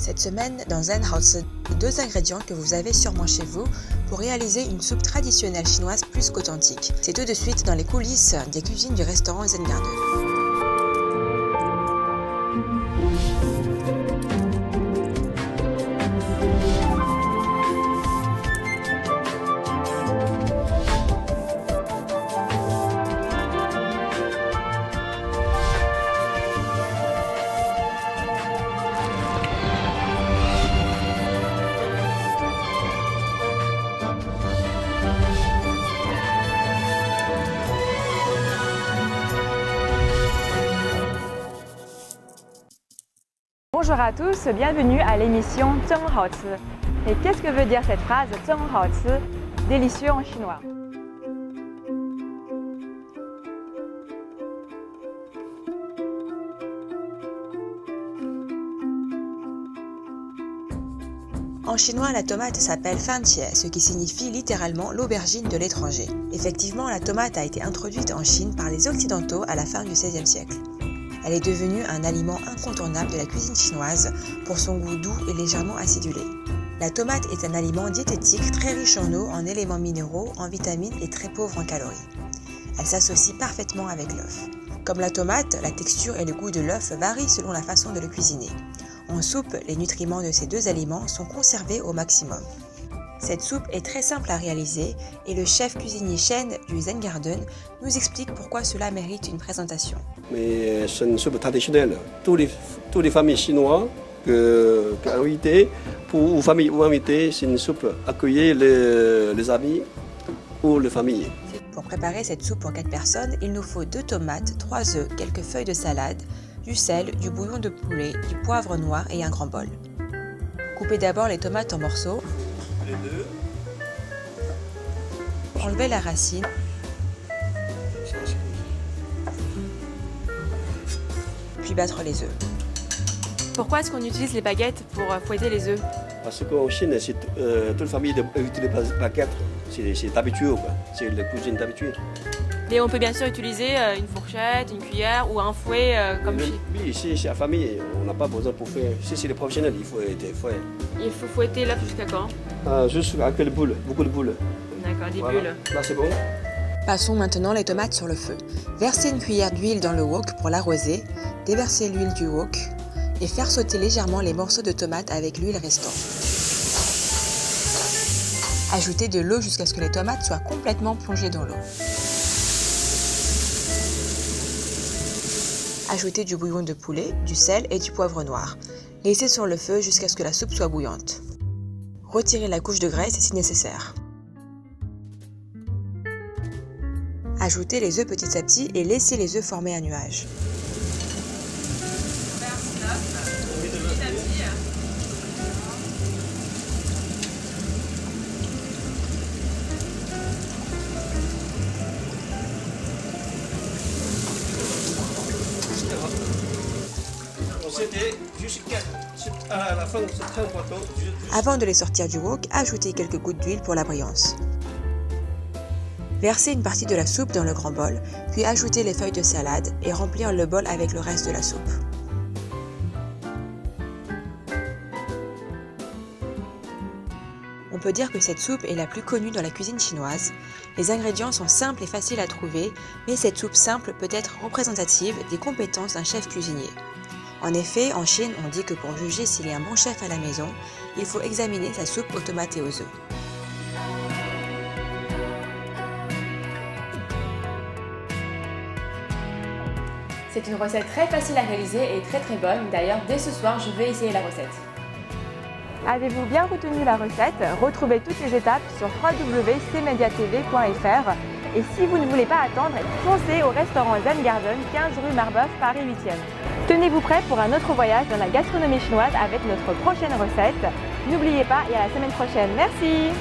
Cette semaine, dans Zen Haozi, 2 ingrédients que vous avez sûrement chez vous pour réaliser une soupe traditionnelle chinoise plus qu'authentique. C'est tout de suite dans les coulisses des cuisines du restaurant Zen Garden. Bonjour à tous, bienvenue à l'émission Zheng Haozi. Et qu'est-ce que veut dire cette phrase Zheng Haozi, délicieux en chinois? En chinois, la tomate s'appelle fantie, ce qui signifie littéralement l'aubergine de l'étranger. Effectivement, la tomate a été introduite en Chine par les Occidentaux à la fin du XVIe siècle. Elle est devenue un aliment incontournable de la cuisine chinoise pour son goût doux et légèrement acidulé. La tomate est un aliment diététique très riche en eau, en éléments minéraux, en vitamines et très pauvre en calories. Elle s'associe parfaitement avec l'œuf. Comme la tomate, la texture et le goût de l'œuf varient selon la façon de le cuisiner. En soupe, les nutriments de ces 2 aliments sont conservés au maximum. Cette soupe est très simple à réaliser et le chef cuisinier Shen du Zen Garden nous explique pourquoi cela mérite une présentation. Mais c'est une soupe traditionnelle. Toutes les familles chinoises invités, pour familles ou invités, c'est une soupe accueillir les amis ou les familles. Pour préparer cette soupe pour 4 personnes, il nous faut 2 tomates, 3 œufs, quelques feuilles de salade, du sel, du bouillon de poulet, du poivre noir et un grand bol. Coupez d'abord les tomates en morceaux. Les deux. Enlevez la racine. Puis battre les œufs. Pourquoi est-ce qu'on utilise les baguettes pour fouetter les œufs? Parce qu'en Chine, toute la famille utilise les baguettes. C'est habitué, quoi. C'est la cuisine d'habitude. Et on peut bien sûr utiliser une fourchette, une cuillère ou un fouet comme chez... Oui, ici, c'est la famille, on n'a pas besoin pour faire. Si c'est les professionnels, il faut être fouet. Il faut fouetter l'œuf jusqu'à quand? Juste avec les boules, beaucoup de boules. D'accord, des Voilà. bulles. Là, c'est bon. Passons maintenant les tomates sur le feu. Versez une cuillère d'huile dans le wok pour l'arroser, déverser l'huile du wok et faire sauter légèrement les morceaux de tomates avec l'huile restante. Ajoutez de l'eau jusqu'à ce que les tomates soient complètement plongées dans l'eau. Ajoutez du bouillon de poulet, du sel et du poivre noir. Laissez sur le feu jusqu'à ce que la soupe soit bouillante. Retirez la couche de graisse si nécessaire. Ajoutez les œufs petit à petit et laissez les œufs former un nuage. Avant de les sortir du wok, ajoutez quelques gouttes d'huile pour la brillance. Versez une partie de la soupe dans le grand bol, puis ajoutez les feuilles de salade et remplir le bol avec le reste de la soupe. On peut dire que cette soupe est la plus connue dans la cuisine chinoise. Les ingrédients sont simples et faciles à trouver, mais cette soupe simple peut être représentative des compétences d'un chef cuisinier. En effet, en Chine, on dit que pour juger s'il y a un bon chef à la maison, il faut examiner sa soupe aux tomates et aux œufs. C'est une recette très facile à réaliser et très bonne. D'ailleurs, dès ce soir, je vais essayer la recette. Avez-vous bien retenu la recette? Retrouvez toutes les étapes sur www.cmediatv.fr. Et si vous ne voulez pas attendre, foncez au restaurant Zen Garden, 15 rue Marbeuf, Paris 8e. Tenez-vous prêts pour un autre voyage dans la gastronomie chinoise avec notre prochaine recette. N'oubliez pas et à la semaine prochaine. Merci!